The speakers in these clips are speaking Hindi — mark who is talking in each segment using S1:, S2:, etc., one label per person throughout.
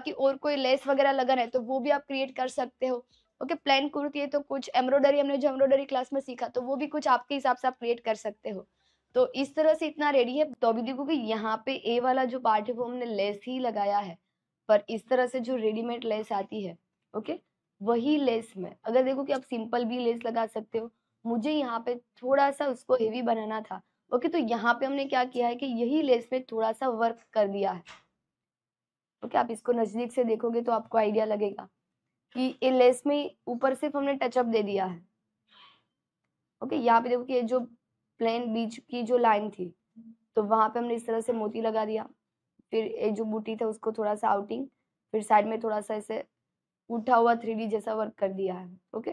S1: बाकी और कोई लेस वगैरह लगन है तो वो भी आप क्रिएट कर सकते हो। ओके, प्लेन कुर्ती है तो कुछ एम्ब्रॉयडरी, हमने जो एम्ब्रॉयडरी क्लास में सीखा तो वो भी कुछ आपके हिसाब से आप क्रिएट कर सकते हो। तो इस तरह से इतना रेडी है। तो अभी देखो कि यहाँ पे ए वाला जो पार्ट है वो हमने लेस ही लगाया है, पर इस तरह से जो रेडीमेड लेस आती है, ओके, वही लेस में अगर देखो कि आप सिंपल भी लेस लगा सकते हो। मुझे यहाँ पे थोड़ा सा उसको हेवी बनाना था, ओके, तो यहाँ पे हमने क्या किया है कि यही लेस में थोड़ा सा वर्क कर दिया है। ओके, आप इसको नजदीक से देखोगे तो आपको आइडिया लगेगा कि ये लेस में ऊपर सिर्फ हमने टचअप दे दिया है। ओके, यहाँ पे देखो कि ये जो प्लेन बीच की जो लाइन थी तो वहां पे हमने इस तरह से मोती लगा दिया, फिर ये जो बूटी था उसको थोड़ा सा आउटिंग, फिर साइड में थोड़ा सा ऐसे उठा हुआ 3D जैसा वर्क कर दिया है। ओके,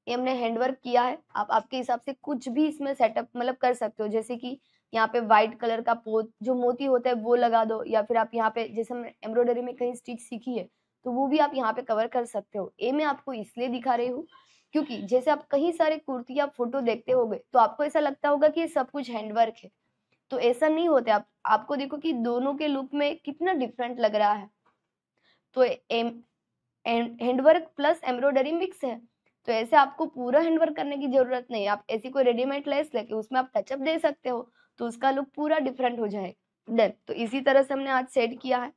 S1: ये हमने हैंडवर्क किया है। आप आपके हिसाब से कुछ भी इसमें सेटअप मतलब कर सकते हो, जैसे कि यहाँ पे व्हाइट कलर का पोत जो मोती होता है वो लगा दो, या फिर आप यहाँ पे जैसे हमने एम्ब्रॉयडरी में कहीं स्टिच सीखी है तो वो भी आप यहाँ पे कवर कर सकते हो। ये मैं आपको इसलिए दिखा रही हूँ क्योंकि जैसे आप कहीं सारे कुर्ती या फोटो देखते होगे तो आपको ऐसा लगता होगा कि ये सब कुछ हैंडवर्क है, तो ऐसा नहीं होता। आपको देखो कि दोनों के लुक में कितना डिफरेंट लग रहा है। तो हैंडवर्क प्लस एम्ब्रॉयडरी मिक्स है, तो ऐसे आपको पूरा हैंडवर्क करने की जरूरत नहीं है। आप ऐसी कोई रेडीमेड लेस लेके उसमें आप टचअप दे सकते हो तो उसका लुक पूरा डिफरेंट हो जाएगा। डन, तो इसी तरह से हमने आज सेट किया है।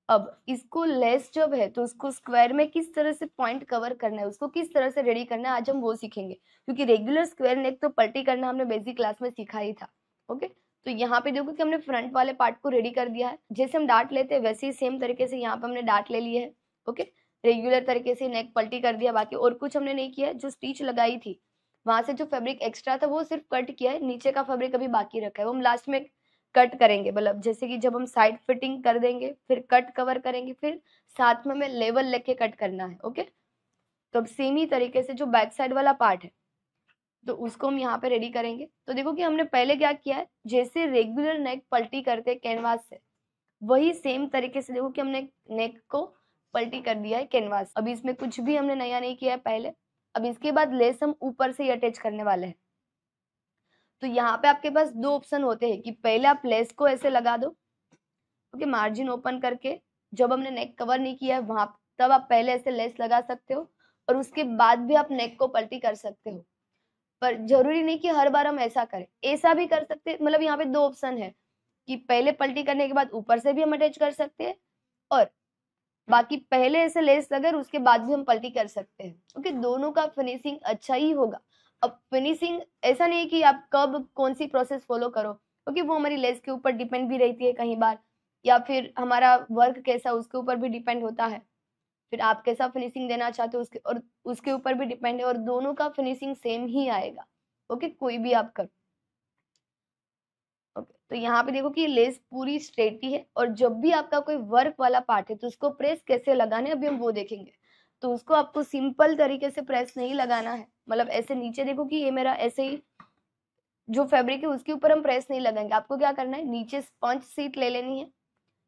S1: अब इसको लेस जब है तो उसको स्क्वायर में किस तरह से पॉइंट कवर करना है, उसको किस तरह से रेडी करना है, आज हम वो सीखेंगे। क्योंकि रेगुलर स्क्वायर नेक तो पलटी करना हमने बेसिक क्लास में सीखा ही था। ओके, तो यहाँ पे देखो कि हमने फ्रंट वाले पार्ट को रेडी कर दिया है। जैसे हम डार्ट लेते हैं वैसे ही सेम तरीके से यहाँ पे हमने डार्ट ले लिए है। ओके, रेगुलर तरीके से नेक पलटी कर दिया, बाकी और कुछ हमने नहीं किया है। जो स्टिच लगाई थी वहां से जो फैब्रिक एक्स्ट्रा था वो सिर्फ कट किया है, नीचे का फैब्रिक अभी बाकी रखा है, वो हम लास्ट में कट करेंगे। मतलब जैसे कि जब हम साइड फिटिंग कर देंगे फिर कट कवर करेंगे, फिर साथ में हमें लेवल लेके कट करना है। ओके, तो अब सेम ही तरीके से जो बैक साइड वाला पार्ट है तो उसको हम यहाँ पे रेडी करेंगे। तो देखो कि हमने पहले क्या किया है, जैसे रेगुलर नेक पलटी करते हैं कैनवास से वही सेम तरीके से देखो कि हमने नेक को पलटी कर दिया है कैनवास। अब इसमें कुछ भी हमने नया नहीं किया है पहले। अब इसके बाद लेस हम ऊपर से ही अटैच करने वाले हैं। तो यहाँ पे आपके पास दो ऑप्शन होते हैं कि पहले आप लेस को ऐसे लगा दो, ओके, मार्जिन ओपन करके, जब हमने नेक कवर नहीं किया है वहां तब आप पहले ऐसे लेस लगा सकते हो और उसके बाद भी आप नेक को पलटी कर सकते हो। पर जरूरी नहीं कि हर बार हम ऐसा करें, ऐसा भी कर सकते हैं। मतलब यहाँ पे दो ऑप्शन है कि पहले पलटी करने के बाद ऊपर से भी हम अटैच कर सकते हैं और बाकी पहले ऐसे लेस लगे उसके बाद भी हम पलटी कर सकते हैं। ओके, दोनों का फिनिशिंग अच्छा ही होगा। अब फिनिशिंग ऐसा नहीं कि आप कब कौन सी प्रोसेस फॉलो करो, क्योंकि वो हमारी लेस के ऊपर डिपेंड भी रहती है कहीं बार, या फिर हमारा वर्क कैसा उसके ऊपर भी डिपेंड होता है। फिर आप कैसा फिनिशिंग देना चाहते हो उसके और उसके ऊपर भी डिपेंड है, और दोनों का फिनिशिंग सेम ही आएगा। ओके, कोई भी आप करो। ओके, तो यहाँ पे देखो कि लेस पूरी स्ट्रेट ही है, और जब भी आपका कोई वर्क वाला पार्ट है तो उसको प्रेस कैसे लगाना है अभी हम वो देखेंगे। तो उसको आपको सिंपल तरीके से प्रेस नहीं लगाना है, मतलब ऐसे नीचे देखो कि ये मेरा ऐसे ही जो फैब्रिक है उसके ऊपर हम प्रेस नहीं लगाएंगे। आपको क्या करना है, नीचे स्पंज सीट ले लेनी है।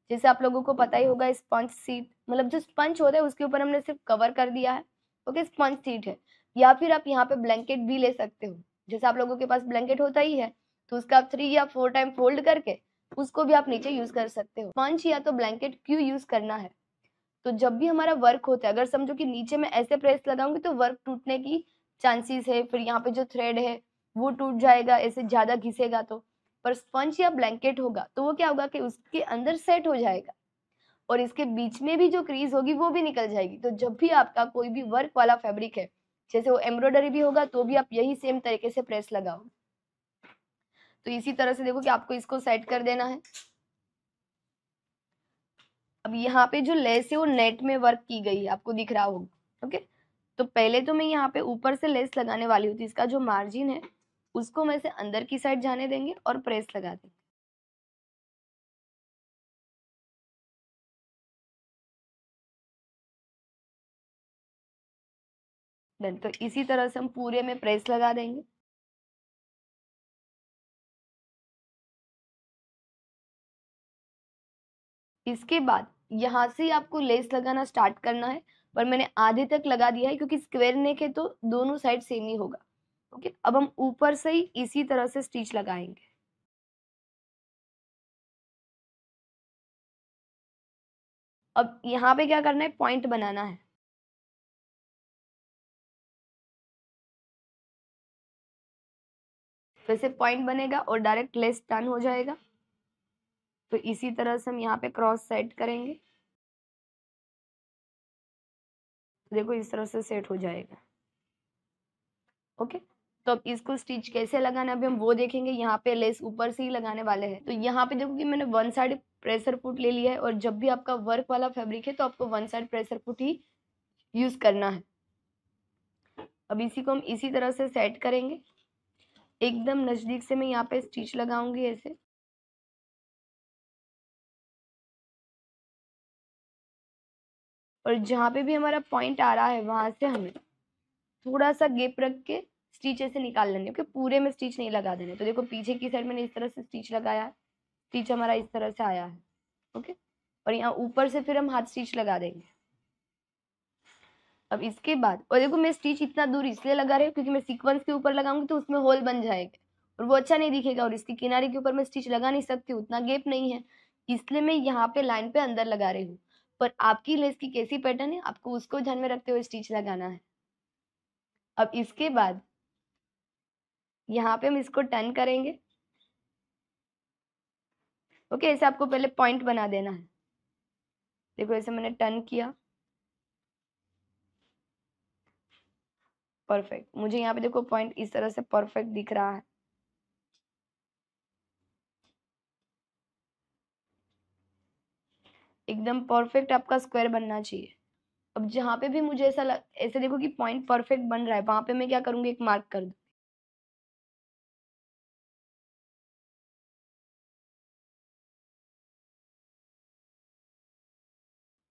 S1: जैसे आप लोगों को पता ही होगा स्पंज सीट मतलब जो स्पंज होता है उसके ऊपर हमने सिर्फ कवर कर दिया है। ओके, स्पंज सीट है। या फिर आप यहाँ पे ब्लैंकेट भी ले सकते हो, जैसे आप लोगों के पास ब्लैंकेट होता ही है तो उसका आप 3 या 4 टाइम फोल्ड करके उसको भी आप नीचे यूज कर सकते हो। स्पंज या तो ब्लैंकेट क्यों यूज करना है, तो जब भी हमारा वर्क होता है अगर समझो कि नीचे में ऐसे प्रेस लगाऊंगी तो वर्क टूटने की चांसेस है, फिर यहाँ पे जो थ्रेड है वो टूट जाएगा ऐसे ज्यादा घिसेगा तो। पर स्पंज या ब्लैंकेट होगा तो वो क्या होगा कि उसके अंदर सेट हो जाएगा और इसके बीच में भी जो क्रीज होगी वो भी निकल जाएगी। तो जब भी आपका कोई भी वर्क वाला फैब्रिक है, जैसे वो एम्ब्रॉयडरी भी होगा तो भी आप यही सेम तरीके से प्रेस लगाओ। तो इसी तरह से देखो कि आपको इसको सेट कर देना है। अब यहाँ पे जो लेस है वो नेट में वर्क की गई है, आपको दिख रहा होगा। ओके, तो पहले तो मैं यहाँ पे ऊपर से लेस लगाने वाली हूँ, तो इसका जो मार्जिन है उसको मैं से अंदर की साइड जाने देंगे और प्रेस लगा देंगे। डन, तो इसी तरह से हम पूरे में प्रेस लगा देंगे। इसके बाद यहाँ से आपको लेस लगाना स्टार्ट करना है, पर मैंने आधे तक लगा दिया है क्योंकि स्क्वायर नेक है तो दोनों साइड सेम ही होगा। ओके, अब हम ऊपर से ही इसी तरह से स्टिच लगाएंगे। अब यहाँ पे क्या करना है, पॉइंट बनाना है। वैसे पॉइंट बनेगा और डायरेक्ट लेस टर्न हो जाएगा। तो इसी तरह से हम यहाँ पे क्रॉस सेट करेंगे, देखो इस तरह से सेट हो जाएगा। ओके, तो अब इसको स्टिच कैसे लगाना है अभी हम वो देखेंगे। यहाँ पे लेस ऊपर से ही लगाने वाले हैं। तो यहाँ पे देखो कि मैंने वन साइड प्रेशर फुट ले लिया है, और जब भी आपका वर्क वाला फैब्रिक है तो आपको वन साइड प्रेशर फुट ही यूज करना है। अब इसी को हम इसी तरह से सेट करेंगे। एकदम नजदीक से मैं यहाँ पे स्टिच लगाऊंगी ऐसे। और जहाँ पे भी हमारा पॉइंट आ रहा है वहां से हमें थोड़ा सा गैप रख के स्टिच ऐसे निकाल लेंगे, क्योंकि पूरे में स्टिच नहीं लगा देने। तो देखो पीछे की साइड मैंने इस तरह से स्टिच लगाया है, स्टिच हमारा इस तरह से आया है। ओके, और यहाँ ऊपर से फिर हम हाथ स्टिच लगा देंगे। अब इसके बाद, और देखो मैं स्टिच इतना दूर इसलिए लगा रही हूँ क्योंकि मैं सीक्वेंस के ऊपर लगाऊंगी तो उसमें होल बन जाएगा और वो अच्छा नहीं दिखेगा, और इसकी किनारे के ऊपर मैं स्टिच लगा नहीं सकती, उतना गैप नहीं है, इसलिए मैं यहाँ पे लाइन पे अंदर लगा रही हूँ। पर आपकी लेस की कैसी पैटर्न है आपको उसको ध्यान में रखते हुए स्टिच लगाना है। अब इसके बाद यहाँ पे हम इसको टर्न करेंगे। ओके, ऐसे आपको पहले पॉइंट बना देना है। देखो ऐसे मैंने टर्न किया, परफेक्ट। मुझे यहाँ पे देखो पॉइंट इस तरह से परफेक्ट दिख रहा है। एकदम परफेक्ट आपका स्क्वायर बनना चाहिए। अब जहाँ पे भी मुझे ऐसे देखो कि पॉइंट परफेक्ट बन रहा है, वहां पे मैं क्या करूंगी, एक मार्क कर दूं।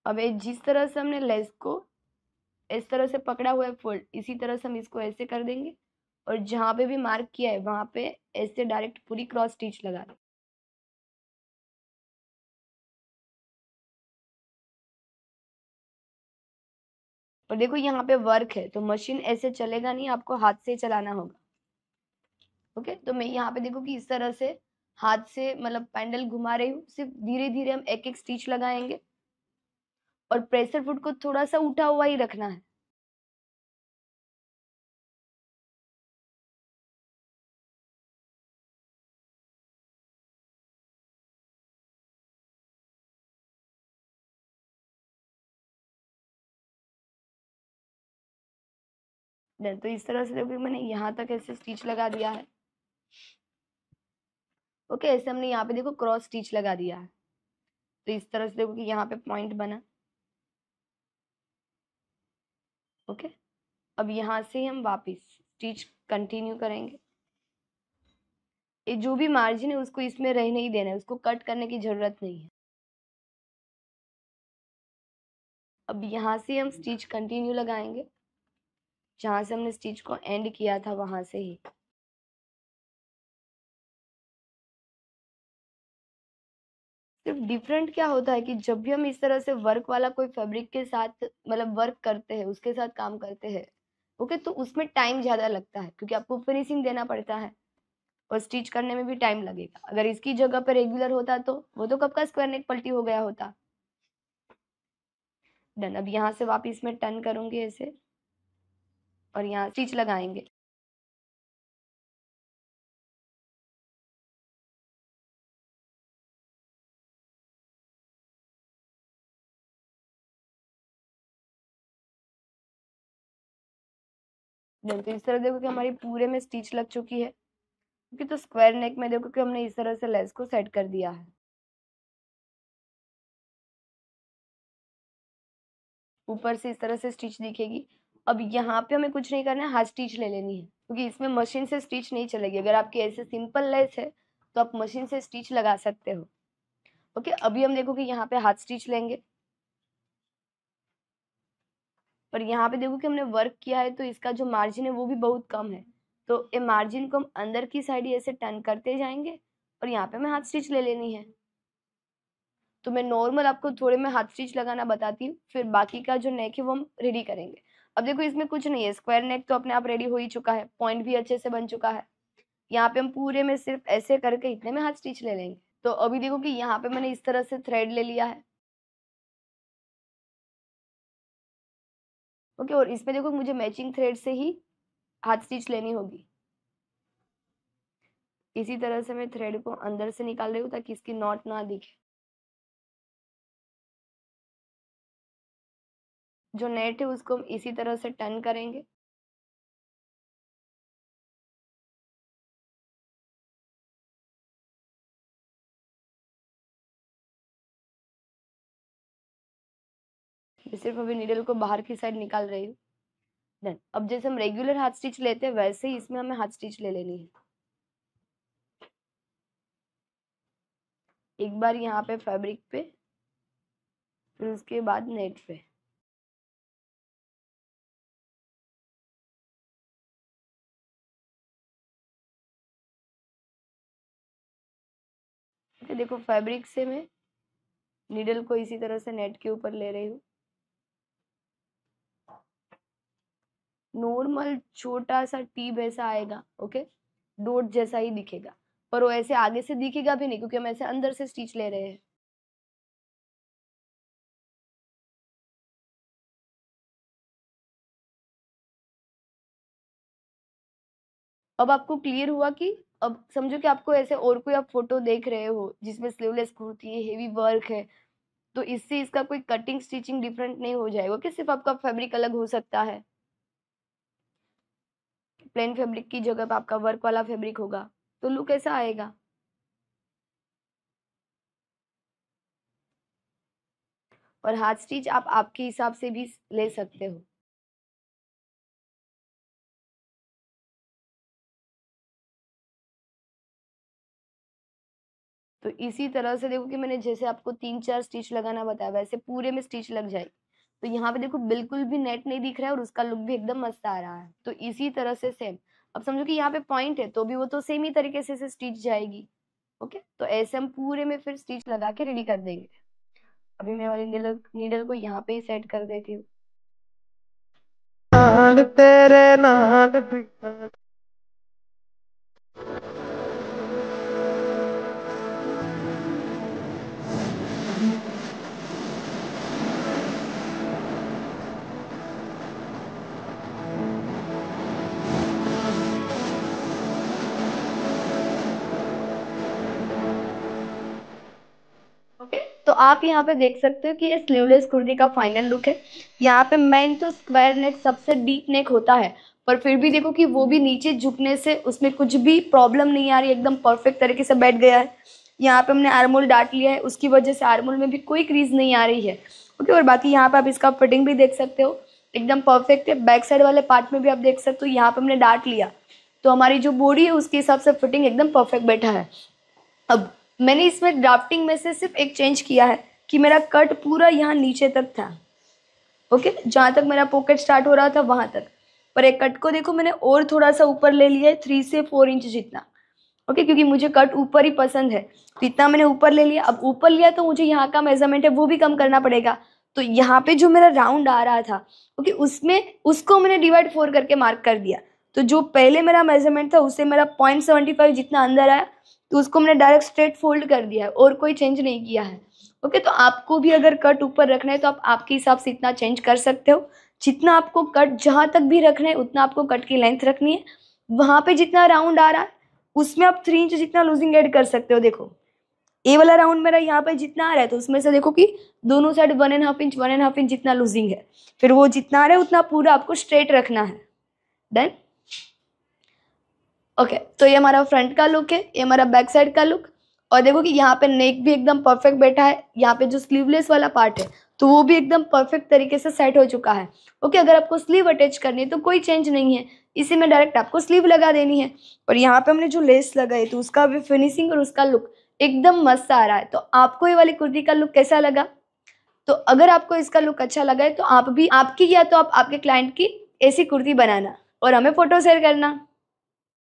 S1: अब ये जिस तरह से हमने लेस को इस तरह से पकड़ा हुआ है फोल्ड, इसी तरह से हम इसको ऐसे कर देंगे, और जहां पे भी मार्क किया है वहां पे ऐसे डायरेक्ट पूरी क्रॉस स्टिच लगा दें। और देखो यहाँ पे वर्क है तो मशीन ऐसे चलेगा नहीं, आपको हाथ से चलाना होगा। ओके, तो मैं यहाँ पे देखो कि इस तरह से हाथ से मतलब पैंडल घुमा रही हूँ, सिर्फ धीरे धीरे हम एक एक स्टिच लगाएंगे, और प्रेशर फुट को थोड़ा सा उठा हुआ ही रखना है। तो इस तरह से देखो मैंने यहाँ तक ऐसे स्टिच लगा दिया है। ओके, ऐसे हमने यहाँ पे देखो क्रॉस स्टिच लगा दिया है। तो इस तरह से देखो कि यहाँ पे पॉइंट बना। ओके, अब यहाँ से हम वापस स्टिच कंटिन्यू करेंगे। ये जो भी मार्जिन है उसको इसमें रहने ही देना है, उसको कट करने की जरूरत नहीं है। अब यहाँ से हम स्टिच कंटिन्यू लगाएंगे, जहाँ से हमने स्टिच को एंड किया था वहां से ही। सिर्फ डिफरेंट क्या होता है कि जब भी हम इस तरह से वर्क वाला कोई फैब्रिक के साथ मतलब वर्क करते हैं, उसके साथ काम करते हैं, ओके, तो उसमें टाइम ज्यादा लगता है क्योंकि आपको फिनिशिंग देना पड़ता है और स्टिच करने में भी टाइम लगेगा। अगर इसकी जगह पर रेगुलर होता तो वो तो कब का स्क्वायर नेक पलटी हो गया होता। डन। अब यहाँ से वापिस मैं टर्न करूंगी ऐसे, और यहाँ स्टिच लगाएंगे। डन। तो इस तरह देखो कि हमारी पूरे में स्टिच लग चुकी है, क्योंकि तो स्क्वायर नेक में देखो कि हमने इस तरह से लेस को सेट कर दिया है। ऊपर से इस तरह से स्टिच दिखेगी। अब यहाँ पे हमें कुछ नहीं करना है, हाथ स्टिच ले लेनी है, क्योंकि इसमें मशीन से स्टिच नहीं चलेगी। अगर आपकी ऐसे सिंपल लेस है तो आप मशीन से स्टिच लगा सकते हो। ओके, अभी हम देखो कि यहाँ पे हाथ स्टिच लेंगे, और यहाँ पे देखो कि हमने वर्क किया है तो इसका जो मार्जिन है वो भी बहुत कम है। तो ये मार्जिन को हम अंदर की साइड ऐसे टर्न करते जाएंगे, और यहाँ पे हमें हाथ स्टिच ले लेनी है। तो मैं नॉर्मल आपको थोड़े में हाथ स्टिच लगाना बताती हूँ, फिर बाकी का जो नेक है वो हम रेडी करेंगे। अब देखो इसमें कुछ नहीं है, स्क्वायर नेक तो अपने आप रेडी हो ही चुका है, पॉइंट भी अच्छे से बन चुका है। यहाँ पे हम पूरे में सिर्फ ऐसे करके इतने में हाथ स्टिच ले लेंगे। तो अभी देखो कि यहाँ पे मैंने इस तरह से थ्रेड ले लिया है। ओके, और इसमें देखो मुझे मैचिंग थ्रेड से ही हाथ स्टिच लेनी होगी। इसी तरह से मैं थ्रेड को अंदर से निकाल रही हूँ ताकि इसकी नॉट ना दिखे। जो नेट है उसको हम इसी तरह से टर्न करेंगे। मैं सिर्फ अभी नीडल को बाहर की साइड निकाल रही हूँ। देन अब जैसे हम रेगुलर हाथ स्टिच लेते हैं वैसे ही इसमें हमें हाथ स्टिच ले लेनी है। एक बार यहाँ पे फैब्रिक पे, फिर उसके बाद नेट पे। तो देखो फैब्रिक से मैं नीडल को इसी तरह से नेट के ऊपर ले रही हूँ। नॉर्मल छोटा सा टीब ऐसा आएगा, ओके, डॉट जैसा ही दिखेगा, पर वो ऐसे आगे से दिखेगा भी नहीं क्योंकि हम ऐसे अंदर से स्टिच ले रहे हैं। अब आपको क्लियर हुआ कि अब समझो कि आपको ऐसे और कोई आप फोटो देख रहे हो जिसमें स्लीवलेस कुर्ती है, हेवी वर्क है, तो इससे इसका कोई कटिंग स्टिचिंग डिफरेंट नहीं हो जाएगा कि सिर्फ आपका फैब्रिक अलग हो सकता है। प्लेन फैब्रिक की जगह पे आपका वर्क वाला फैब्रिक होगा तो लुक ऐसा आएगा। और हाथ स्टिच आप आपके हिसाब से भी ले सकते हो। तो इसी तरह से देखो कि मैंने जैसे आपको 3-4 स्टिच लगाना बताया वैसे पूरे में स्टिच लग जाएगी। तो यहाँ पे देखो बिल्कुल भी नेट नहीं दिख रहा है और उसका लुक भी एकदम मस्त आ रहा है। तो इसी तरह से सेम, अब समझो कि यहाँ पे पॉइंट है तो भी वो तो सेम ही तरीके से स्टिच जाएगी। ओके, तो ऐसे हम पूरे में फिर स्टिच लगा के रेडी कर देंगे। अभी मैं वाली नीडल को यहाँ पे ही सेट कर देती हूँ। तेरे नाल ओके, तो आप यहाँ पे देख सकते हो कि ये स्लीवलेस कुर्ती का फाइनल लुक है। यहाँ पे मेन तो स्क्वायर नेक सबसे डीप नेक होता है, पर फिर भी देखो कि वो भी नीचे झुकने से उसमें कुछ भी प्रॉब्लम नहीं आ रही, एकदम परफेक्ट तरीके से बैठ गया है। यहाँ पे हमने आर्मोल डाट लिया है, उसकी वजह से आर्मोल में भी कोई क्रीज नहीं आ रही है। ओके, और बाकी यहाँ पे आप इसका फिटिंग भी देख सकते हो, एकदम परफेक्ट है। बैक साइड वाले पार्ट में भी आप देख सकते हो, यहाँ पे हमने डाट लिया तो हमारी जो बॉडी है उसके हिसाब से फिटिंग एकदम परफेक्ट बैठा है। अब मैंने इसमें ड्राफ्टिंग में से सिर्फ एक चेंज किया है कि मेरा कट पूरा यहाँ नीचे तक था। ओके, जहाँ तक मेरा पॉकेट स्टार्ट हो रहा था वहां तक, पर एक कट को देखो मैंने और थोड़ा सा ऊपर ले लिया है, 3 से 4 इंच जितना। ओके, क्योंकि मुझे कट ऊपर ही पसंद है तो इतना मैंने ऊपर ले लिया। अब ऊपर लिया तो मुझे यहाँ का मेजरमेंट है वो भी कम करना पड़ेगा। तो यहाँ पे जो मेरा राउंड आ रहा था, ओके, उसमें उसको मैंने डिवाइड 4 करके मार्क कर दिया। तो जो पहले मेरा मेजरमेंट था उससे मेरा 0.75 जितना अंदर आया, तो उसको मैंने डायरेक्ट स्ट्रेट फोल्ड कर दिया है और कोई चेंज नहीं किया है। ओके, तो आपको भी अगर कट ऊपर रखना है तो आप आपके हिसाब से इतना चेंज कर सकते हो। जितना आपको कट जहां तक भी रखना है उतना आपको कट की लेंथ रखनी है। वहां पे जितना राउंड आ रहा है उसमें आप 3 इंच जितना लूजिंग ऐड कर सकते हो। देखो ए वाला राउंड मेरा यहाँ पे जितना आ रहा है तो उसमें से देखो कि दोनों साइड 1.5 इंच 1.5 इंच जितना लूजिंग है, फिर वो जितना आ रहा है उतना पूरा आपको स्ट्रेट रखना है। डन। ओके, तो ये हमारा फ्रंट का लुक है, ये हमारा बैक साइड का लुक। और देखो कि यहाँ पे नेक भी एकदम परफेक्ट बैठा है, यहाँ पे जो स्लीवलेस वाला पार्ट है तो वो भी एकदम परफेक्ट तरीके से सेट हो चुका है। ओके, अगर आपको स्लीव अटैच करनी है तो कोई चेंज नहीं है, इसी में डायरेक्ट आपको स्लीव लगा देनी है। और यहाँ पे हमने जो लेस लगाई तो उसका भी फिनिशिंग और उसका लुक एकदम मस्त आ रहा है। तो आपको ये वाली कुर्ती का लुक कैसा लगा? तो अगर आपको इसका लुक अच्छा लगा है तो आप भी आपकी या तो आप आपके क्लाइंट की ऐसी कुर्ती बनाना और हमें फोटो शेयर करना।